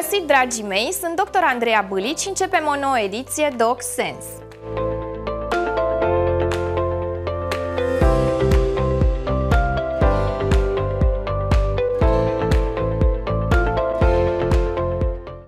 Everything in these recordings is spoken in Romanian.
găsit, dragii mei! Sunt dr. Andreea Bâlici și începem o nouă ediție Doc Sens.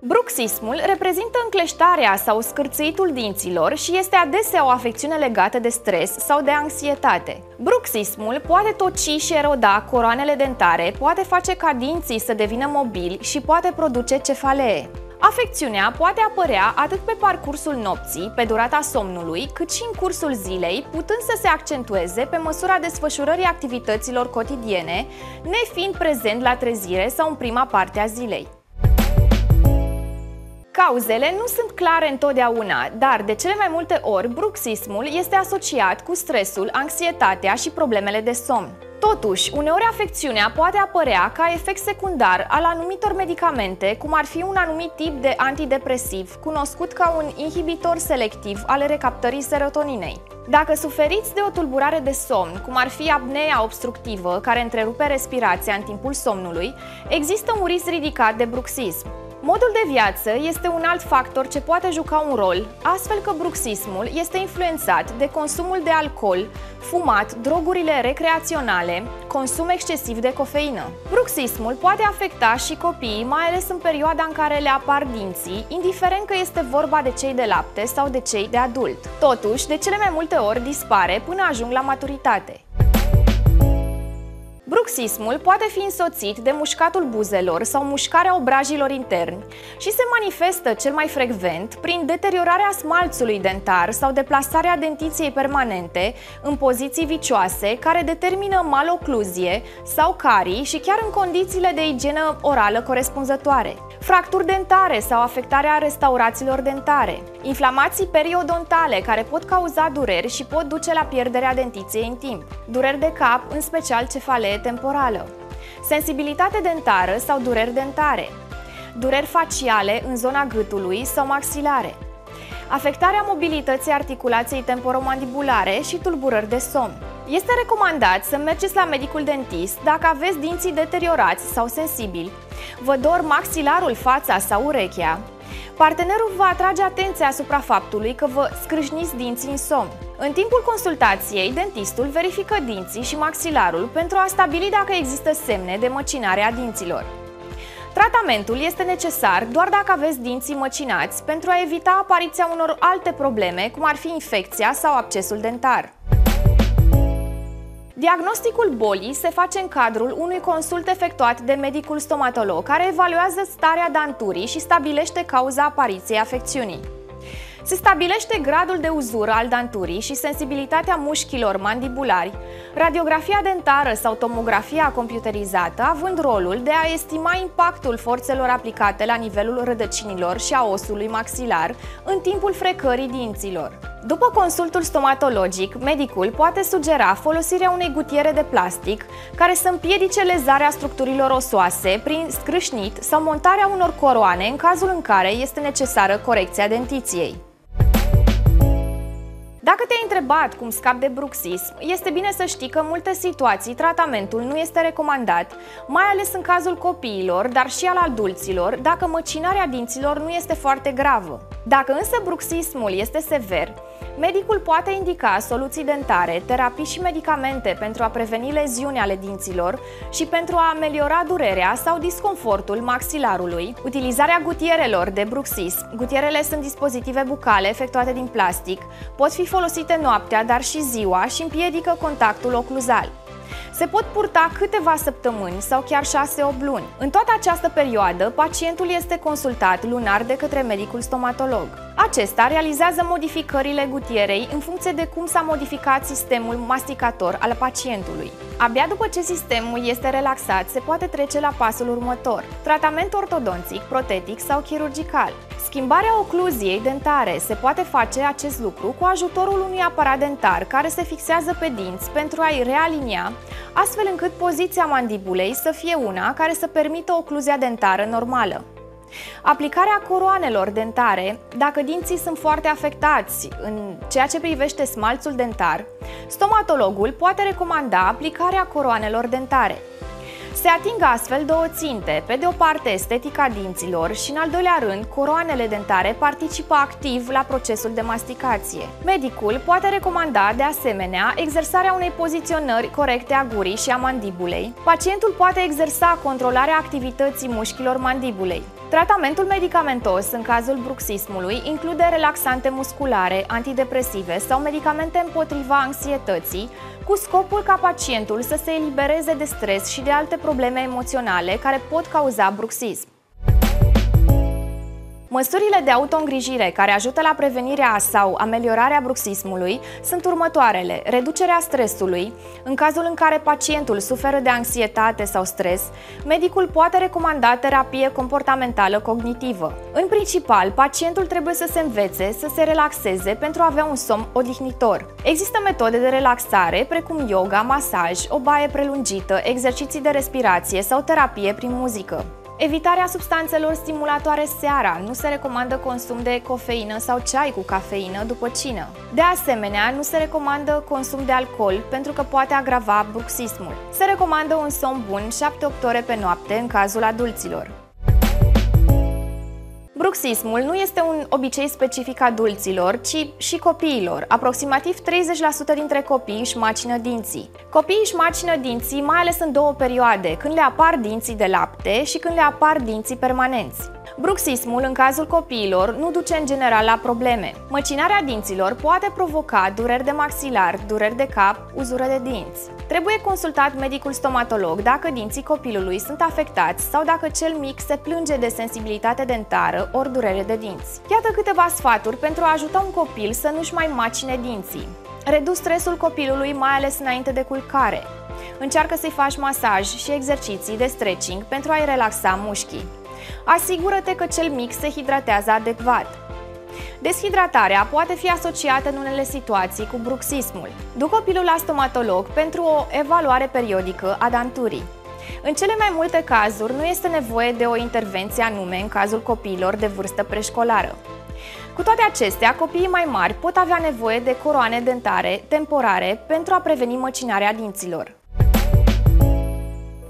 Bruxismul reprezintă încleștarea sau scârțâitul dinților și este adesea o afecțiune legată de stres sau de anxietate. Bruxismul poate toci și eroda coroanele dentare, poate face ca dinții să devină mobili și poate produce cefalee. Afecțiunea poate apărea atât pe parcursul nopții, pe durata somnului, cât și în cursul zilei, putând să se accentueze pe măsura desfășurării activităților cotidiene, nefiind prezent la trezire sau în prima parte a zilei. Cauzele nu sunt clare întotdeauna, dar de cele mai multe ori bruxismul este asociat cu stresul, anxietatea și problemele de somn. Totuși, uneori afecțiunea poate apărea ca efect secundar al anumitor medicamente, cum ar fi un anumit tip de antidepresiv, cunoscut ca un inhibitor selectiv al recaptării serotoninei. Dacă suferiți de o tulburare de somn, cum ar fi apneea obstructivă, care întrerupe respirația în timpul somnului, există un risc ridicat de bruxism. Modul de viață este un alt factor ce poate juca un rol, astfel că bruxismul este influențat de consumul de alcool, fumat, drogurile recreaționale, consum excesiv de cofeină. Bruxismul poate afecta și copiii, mai ales în perioada în care le apar dinții, indiferent că este vorba de cei de lapte sau de cei de adult. Totuși, de cele mai multe ori dispare până ajung la maturitate. Bruxismul poate fi însoțit de mușcatul buzelor sau mușcarea obrajilor interni și se manifestă cel mai frecvent prin deteriorarea smalțului dentar sau deplasarea dentiției permanente în poziții vicioase care determină malocluzie sau carii și chiar în condițiile de igienă orală corespunzătoare. Fracturi dentare sau afectarea restaurațiilor dentare, inflamații periodontale care pot cauza dureri și pot duce la pierderea dentiției în timp, dureri de cap, în special cefalee temporală, sensibilitate dentară sau dureri dentare, dureri faciale în zona gâtului sau maxilare, afectarea mobilității articulației temporomandibulare și tulburări de somn. Este recomandat să mergeți la medicul dentist dacă aveți dinții deteriorați sau sensibili, vă dor maxilarul, fața sau urechea. Partenerul vă atrage atenția asupra faptului că vă scrâșniți dinții în somn. În timpul consultației, dentistul verifică dinții și maxilarul pentru a stabili dacă există semne de măcinare a dinților. Tratamentul este necesar doar dacă aveți dinții măcinați pentru a evita apariția unor alte probleme, cum ar fi infecția sau abscesul dentar. Diagnosticul bolii se face în cadrul unui consult efectuat de medicul stomatolog, care evaluează starea danturii și stabilește cauza apariției afecțiunii. Se stabilește gradul de uzură al danturii și sensibilitatea mușchilor mandibulari, radiografia dentară sau tomografia computerizată având rolul de a estima impactul forțelor aplicate la nivelul rădăcinilor și a osului maxilar în timpul frecării dinților. După consultul stomatologic, medicul poate sugera folosirea unei gutiere de plastic care să împiedice lezarea structurilor osoase prin scrâșnit sau montarea unor coroane în cazul în care este necesară corecția dentiției. Dacă te-ai întrebat cum scapi de bruxism, este bine să știi că în multe situații tratamentul nu este recomandat, mai ales în cazul copiilor, dar și al adulților, dacă măcinarea dinților nu este foarte gravă. Dacă însă bruxismul este sever, medicul poate indica soluții dentare, terapii și medicamente pentru a preveni leziuni ale dinților și pentru a ameliora durerea sau disconfortul maxilarului. Utilizarea gutierelor de bruxism. Gutierele sunt dispozitive bucale efectuate din plastic, pot fi folosite noaptea, dar și ziua și împiedică contactul ocluzal. Se pot purta câteva săptămâni sau chiar 6-8 luni. În toată această perioadă, pacientul este consultat lunar de către medicul stomatolog. Acesta realizează modificările gutierei în funcție de cum s-a modificat sistemul masticator al pacientului. Abia după ce sistemul este relaxat, se poate trece la pasul următor: tratament ortodontic, protetic sau chirurgical. Schimbarea ocluziei dentare. Se poate face acest lucru cu ajutorul unui aparat dentar care se fixează pe dinți pentru a-i realinia, astfel încât poziția mandibulei să fie una care să permită ocluzia dentară normală. Aplicarea coroanelor dentare. Dacă dinții sunt foarte afectați în ceea ce privește smalțul dentar, stomatologul poate recomanda aplicarea coroanelor dentare. Se ating astfel două ținte, pe de o parte estetica dinților și în al doilea rând coroanele dentare participă activ la procesul de masticație. Medicul poate recomanda de asemenea exersarea unei poziționări corecte a gurii și a mandibulei. Pacientul poate exersa controlarea activității mușchilor mandibulei. Tratamentul medicamentos în cazul bruxismului include relaxante musculare, antidepresive sau medicamente împotriva anxietății, cu scopul ca pacientul să se elibereze de stres și de alte probleme emoționale care pot cauza bruxism. Măsurile de autoîngrijire care ajută la prevenirea sau ameliorarea bruxismului sunt următoarele: reducerea stresului. În cazul în care pacientul suferă de anxietate sau stres, medicul poate recomanda terapie comportamentală cognitivă. În principal, pacientul trebuie să se învețe să se relaxeze pentru a avea un somn odihnitor. Există metode de relaxare precum yoga, masaj, o baie prelungită, exerciții de respirație sau terapie prin muzică. Evitarea substanțelor stimulatoare seara. Nu se recomandă consum de cofeină sau ceai cu cafeină după cină. De asemenea, nu se recomandă consum de alcool pentru că poate agrava bruxismul. Se recomandă un somn bun 7-8 ore pe noapte în cazul adulților. Bruxismul nu este un obicei specific adulților, ci și copiilor. Aproximativ 30% dintre copii își macină dinții. Copiii își macină dinții mai ales în două perioade, când le apar dinții de lapte și când le apar dinții permanenți. Bruxismul, în cazul copiilor, nu duce în general la probleme. Măcinarea dinților poate provoca dureri de maxilar, dureri de cap, uzură de dinți. Trebuie consultat medicul stomatolog dacă dinții copilului sunt afectați sau dacă cel mic se plânge de sensibilitate dentară ori durere de dinți. Iată câteva sfaturi pentru a ajuta un copil să nu-și mai macine dinții. Reduci stresul copilului, mai ales înainte de culcare. Încearcă să-i faci masaj și exerciții de stretching pentru a-i relaxa mușchii. Asigură-te că cel mic se hidratează adecvat. Deshidratarea poate fi asociată în unele situații cu bruxismul. Du copilul la stomatolog pentru o evaluare periodică a danturii. În cele mai multe cazuri nu este nevoie de o intervenție anume în cazul copiilor de vârstă preșcolară. Cu toate acestea, copiii mai mari pot avea nevoie de coroane dentare temporare pentru a preveni măcinarea dinților.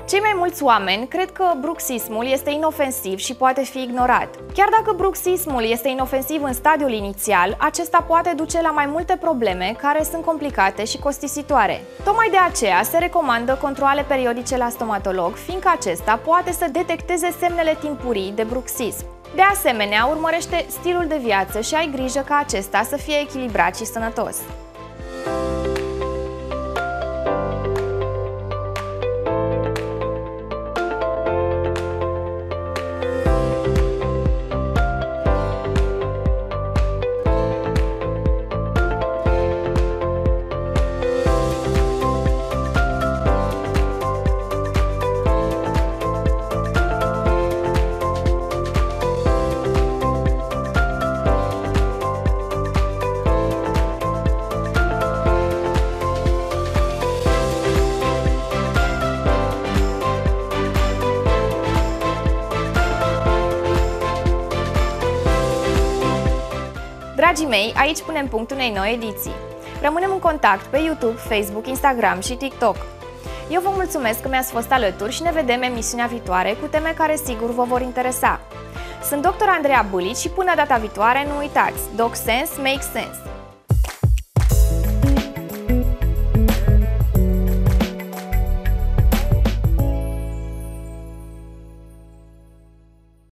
Cei mai mulți oameni cred că bruxismul este inofensiv și poate fi ignorat. Chiar dacă bruxismul este inofensiv în stadiul inițial, acesta poate duce la mai multe probleme care sunt complicate și costisitoare. Tocmai de aceea se recomandă controale periodice la stomatolog, fiindcă acesta poate să detecteze semnele timpurii de bruxism. De asemenea, urmărește stilul de viață și ai grijă ca acesta să fie echilibrat și sănătos. Dragii mei, aici punem punct unei noi ediții. Rămânem în contact pe YouTube, Facebook, Instagram și TikTok. Eu vă mulțumesc că mi-ați fost alături și ne vedem emisiunea viitoare cu teme care sigur vă vor interesa. Sunt Dr. Andreea Bâlici și până data viitoare nu uitați, Doc Sense Make Sense!